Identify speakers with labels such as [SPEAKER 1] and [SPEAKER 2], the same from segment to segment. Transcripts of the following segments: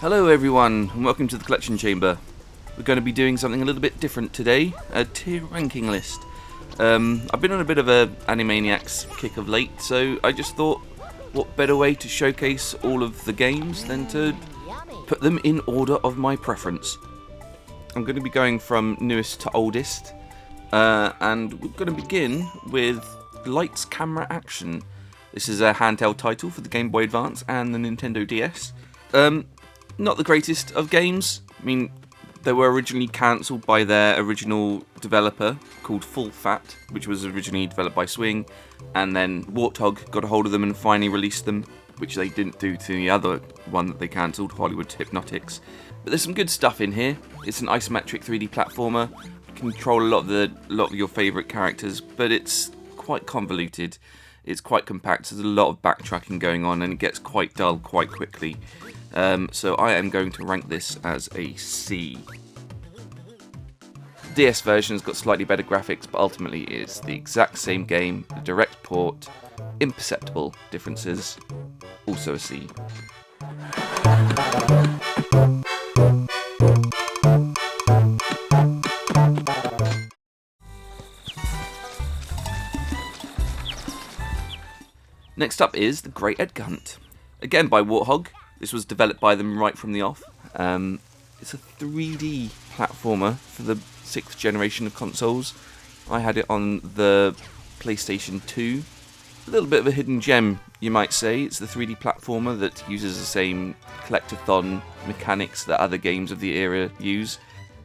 [SPEAKER 1] Hello everyone, and welcome to the Collection Chamber. We're going to be doing something a little bit different today, a tier ranking list. I've been on a bit of a Animaniacs kick of late, so I just thought, what better way to showcase all of the games than to put them in order of my preference. I'm going to be going from newest to oldest, and we're going to begin with Lights, Camera, Action. This is a handheld title for the Game Boy Advance and the Nintendo DS. Not the greatest of games. I mean, they were originally cancelled by their original developer called Full Fat, which was originally developed by Swing, and then Warthog got a hold of them and finally released them, which they didn't do to the other one that they cancelled, Hollywood Hypnotics. But there's some good stuff in here. It's an isometric 3D platformer. You can control a lot of your favourite characters, but it's quite convoluted. It's quite compact. There's a lot of backtracking going on, and it gets quite dull quite quickly. So I am going to rank this as a C. The DS version's got slightly better graphics, but ultimately it's the exact same game, a direct port, imperceptible differences, also a C. Next up is the Great Edgar Hunt, again by Warthog. This was developed by them right from the off. It's a 3D platformer for the 6th generation of consoles. I had it on the PlayStation 2. A little bit of a hidden gem, you might say. It's the 3D platformer that uses the same collectathon mechanics that other games of the era use.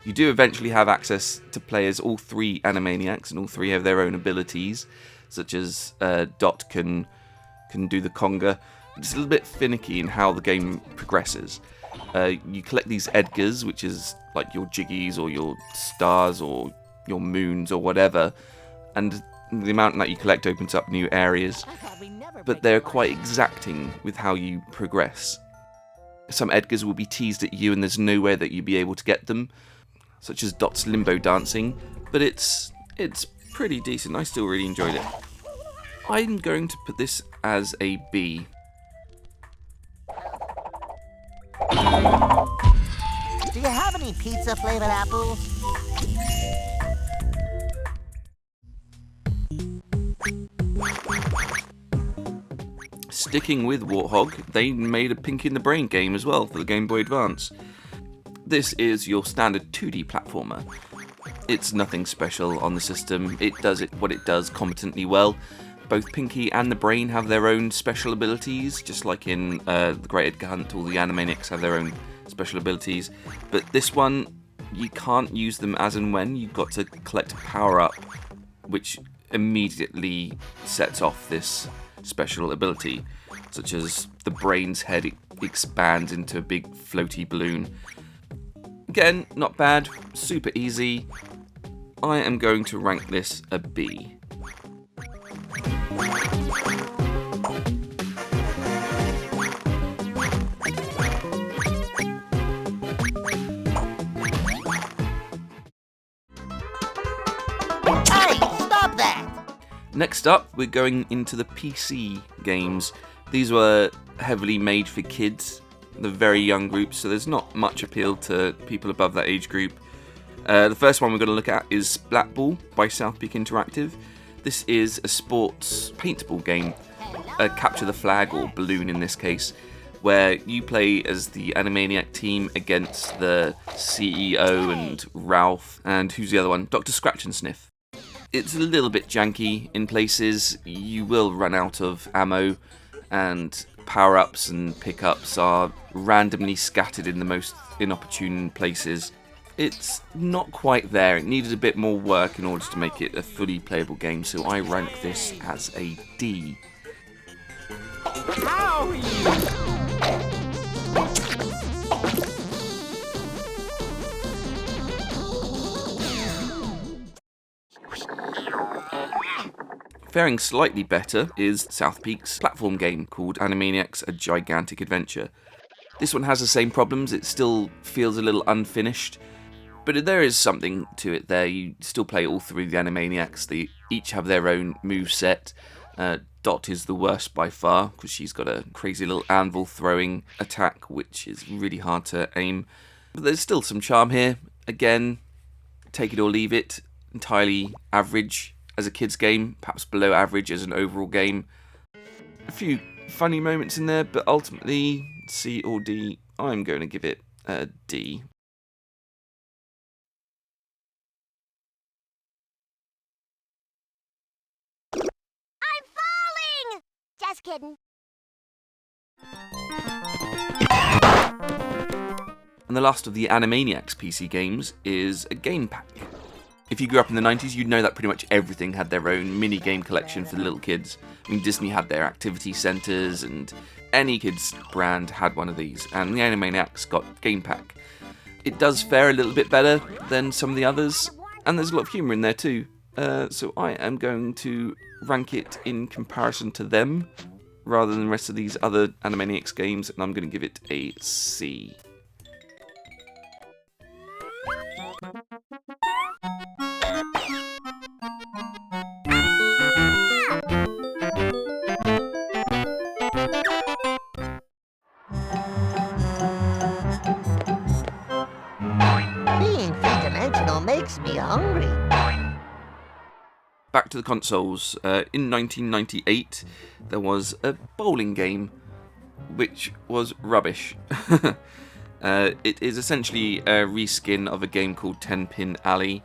[SPEAKER 1] You do eventually have access to play as all 3 Animaniacs, and all 3 have their own abilities, such as Dot can do the conga. It's a little bit finicky in how the game progresses. You collect these Edgars, which is like your Jiggies or your stars or your moons or whatever, and the amount that you collect opens up new areas, but they're quite exacting with how you progress. Some Edgars will be teased at you and there's no way that you'll be able to get them, such as Dot's limbo dancing, but it's pretty decent. I still really enjoyed it. I'm going to put this as a B.
[SPEAKER 2] Do you have any pizza-flavored apples?
[SPEAKER 1] Sticking with Warthog, they made a Pinky in the Brain game as well for the Game Boy Advance. This is your standard 2D platformer. It's nothing special on the system. It does what it does competently well. Both Pinky and the Brain have their own special abilities, just like in the Great Edgar Hunt, all the Animaniacs have their own special abilities. But this one, you can't use them as and when. You've got to collect a power-up, which immediately sets off this special ability, such as the Brain's head expands into a big floaty balloon. Again, not bad, super easy. I am going to rank this a B.
[SPEAKER 2] Hey, stop that!
[SPEAKER 1] Next up, we're going into the PC games. These were heavily made for kids, the very young groups, so there's not much appeal to people above that age group. The first one we're going to look at is Blackball by South Peak Interactive. This is a sports paintball game, capture the flag, or balloon in this case, where you play as the Animaniac team against the CEO and Ralph, and who's the other one? Dr. Scratch and Sniff. It's a little bit janky in places. You will run out of ammo, and power-ups and pickups are randomly scattered in the most inopportune places. It's not quite there. It needed a bit more work in order to make it a fully playable game, so I rank this as a D. Faring slightly better is South Peak's platform game called Animaniacs: A Gigantic Adventure. This one has the same problems. It still feels a little unfinished, but there is something to it there. You still play all 3 of the Animaniacs. They each have their own moveset. Dot is the worst by far, because she's got a crazy little anvil throwing attack, which is really hard to aim. But there's still some charm here. Again, take it or leave it. Entirely average as a kid's game, perhaps below average as an overall game. A few funny moments in there, but ultimately, C or D, I'm going to give it a D.
[SPEAKER 2] I'm falling! Just kidding.
[SPEAKER 1] And the last of the Animaniacs PC games is a game pack. If you grew up in the 90s, you'd know that pretty much everything had their own mini-game collection for the little kids. I mean, Disney had their activity centres, and any kids brand had one of these, and the Animaniacs got Game Pack. It does fare a little bit better than some of the others, and there's a lot of humour in there too. So I am going to rank it in comparison to them, rather than the rest of these other Animaniacs games, and I'm going to give it a C.
[SPEAKER 2] Being three-dimensional makes me hungry.
[SPEAKER 1] Back to the consoles. In 1998, there was a bowling game, which was rubbish. It is essentially a reskin of a game called 10-Pin Alley,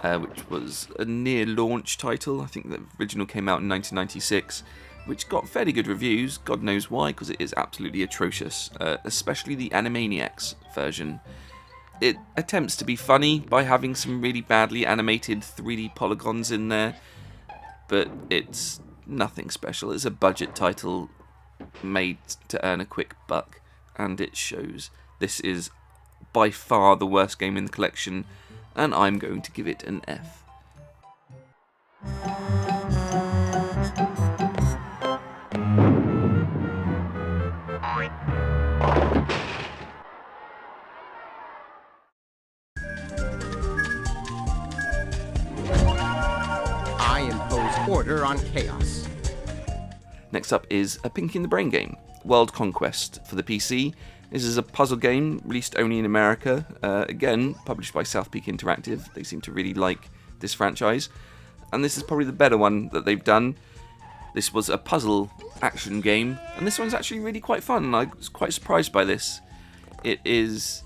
[SPEAKER 1] which was a near-launch title. I think the original came out in 1996, which got fairly good reviews. God knows why, because it is absolutely atrocious, especially the Animaniacs version. It attempts to be funny by having some really badly animated 3D polygons in there, but it's nothing special. It's a budget title made to earn a quick buck, and it shows. This is by far the worst game in the collection, and I'm going to give it an F.
[SPEAKER 3] I impose order on chaos.
[SPEAKER 1] Next up is a Pinky and the Brain game, World Conquest for the PC. This is a puzzle game released only in America, again published by South Peak Interactive. They seem to really like this franchise, and this is probably the better one that they've done. This was a puzzle action game, and this one's actually really quite fun. I was quite surprised by this. It is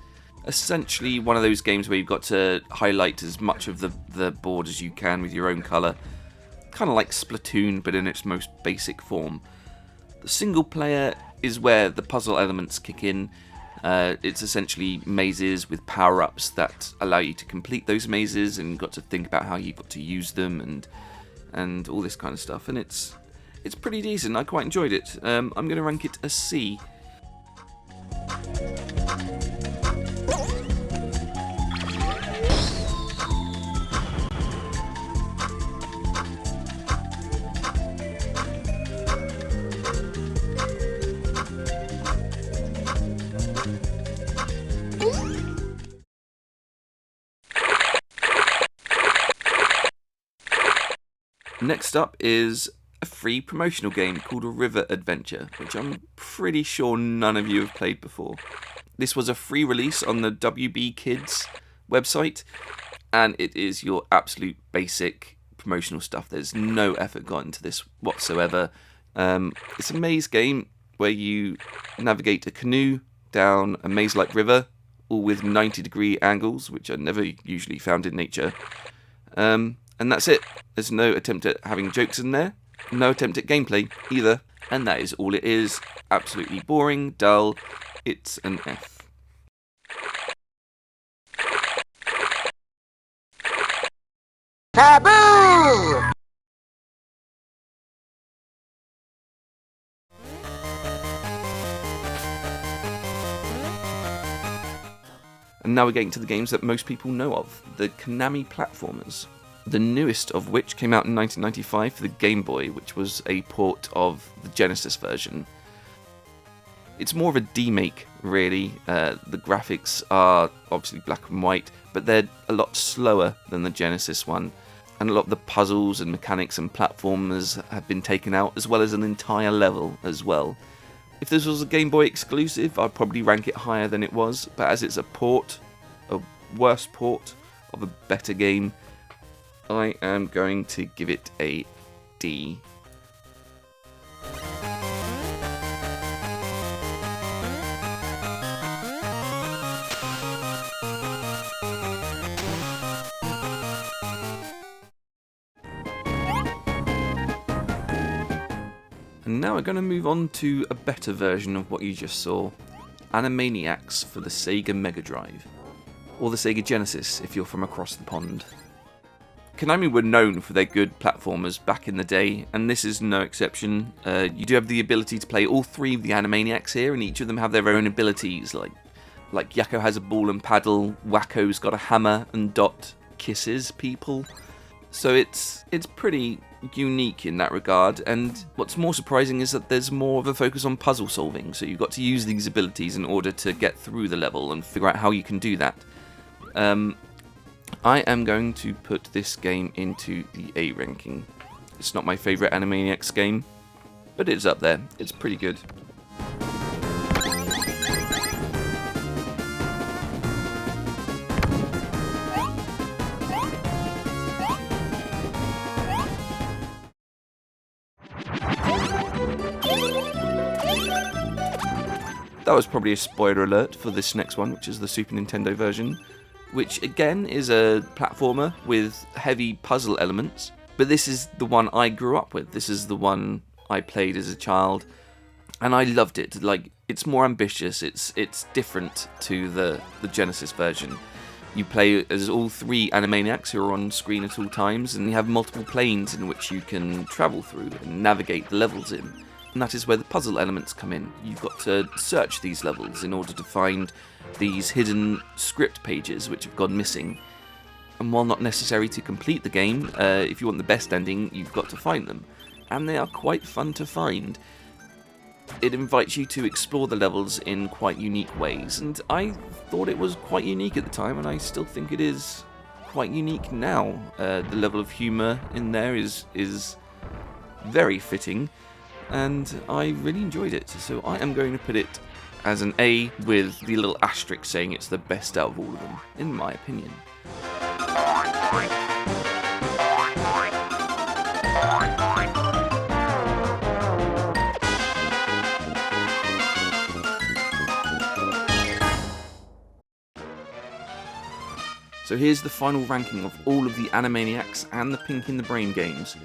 [SPEAKER 1] essentially one of those games where you've got to highlight as much of the board as you can with your own colour. Kind of like Splatoon, but in its most basic form. The single player is where the puzzle elements kick in. It's essentially mazes with power-ups that allow you to complete those mazes, and you've got to think about how you've got to use them and all this kind of stuff. And it's pretty decent. I quite enjoyed it. I'm going to rank it a C. Next up is a free promotional game called River Adventure, which I'm pretty sure none of you have played before. This was a free release on the WB Kids website, and it is your absolute basic promotional stuff. There's no effort gone into this whatsoever. It's a maze game where you navigate a canoe down a maze-like river, all with 90-degree angles, which are never usually found in nature. And that's it. There's no attempt at having jokes in there, no attempt at gameplay either, and that is all it is. Absolutely boring, dull. It's an F.
[SPEAKER 2] Taboo!
[SPEAKER 1] And now we're getting to the games that most people know of, the Konami platformers. The newest of which came out in 1995 for the Game Boy, which was a port of the Genesis version. It's more of a demake, really. The graphics are obviously black and white, but they're a lot slower than the Genesis one. and a lot of the puzzles and mechanics and platformers have been taken out, as well as an entire level as well. If this was a Game Boy exclusive, I'd probably rank it higher than it was, but as it's a worse port of a better game, I am going to give it a D. And now we're going to move on to a better version of what you just saw. Animaniacs for the Sega Mega Drive. Or the Sega Genesis if you're from across the pond. Konami were known for their good platformers back in the day, and this is no exception. You do have the ability to play all three of the Animaniacs here, and each of them have their own abilities. Like Yakko has a ball and paddle, Wacko's got a hammer, and Dot kisses people. So it's pretty unique in that regard, and what's more surprising is that there's more of a focus on puzzle solving, so you've got to use these abilities in order to get through the level and figure out how you can do that. I am going to put this game into the A ranking. It's not my favourite Animaniacs game, but it's up there. It's pretty good. That was probably a spoiler alert for this next one, which is the Super Nintendo version, which again is a platformer with heavy puzzle elements, but this is the one I grew up with. This is the one I played as a child, and I loved it. Like, it's more ambitious, it's different to the Genesis version. You play as all three Animaniacs who are on screen at all times, and you have multiple planes in which you can travel through and navigate the levels in. And that is where the puzzle elements come in. You've got to search these levels in order to find these hidden script pages which have gone missing. And while not necessary to complete the game, if you want the best ending, you've got to find them. And they are quite fun to find. It invites you to explore the levels in quite unique ways, and I thought it was quite unique at the time, and I still think it is quite unique now. The level of humour in there is very fitting, and I really enjoyed it, so I am going to put it as an A with the little asterisk saying it's the best out of all of them, in my opinion. So here's the final ranking of all of the Animaniacs and the Pink in the Brain games.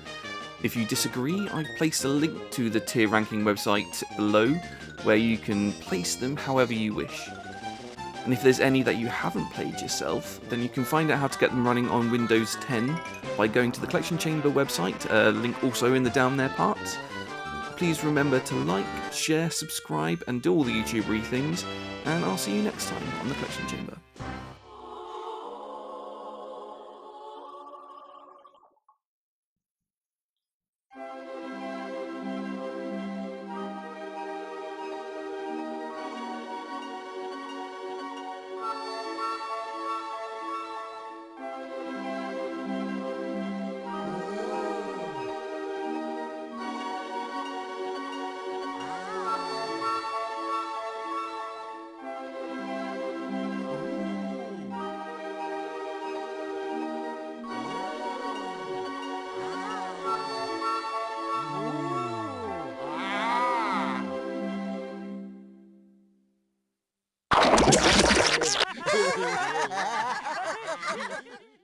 [SPEAKER 1] If you disagree, I've placed a link to the tier ranking website below, where you can place them however you wish. And if there's any that you haven't played yourself, then you can find out how to get them running on Windows 10 by going to the Collection Chamber website, link also in the down there parts. Please remember to like, share, subscribe, and do all the YouTubery things, and I'll see you next time on the Collection Chamber.
[SPEAKER 2] Ha ha ha!